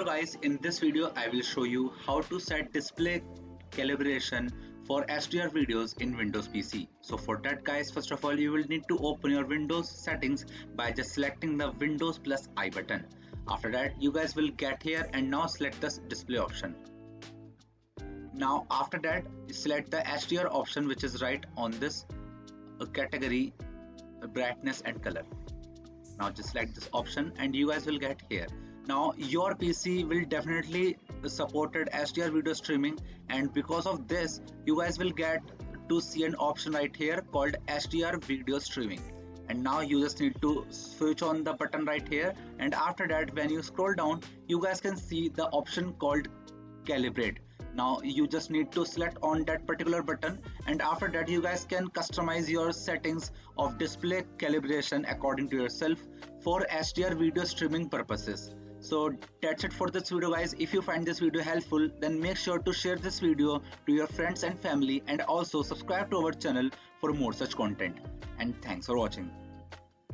So guys, in this video I will show you how to set display calibration for HDR videos in Windows PC. So for that guys, first of all you will need to open your Windows settings by just selecting the Windows plus I button. After that you guys will get here and now select the display option. Now after that select the HDR option which is right on this category, brightness and color. Now just select this option and you guys will get here. Now your PC will definitely supported HDR video streaming, and because of this you guys will get to see an option right here called HDR video streaming. And now you just need to switch on the button right here, and after that when you scroll down you guys can see the option called calibrate. Now you just need to select on that particular button, and after that you guys can customize your settings of display calibration according to yourself for HDR video streaming purposes. So that's it for this video guys. If you find this video helpful, then make sure to share this video to your friends and family, and also subscribe to our channel for more such content. And thanks for watching.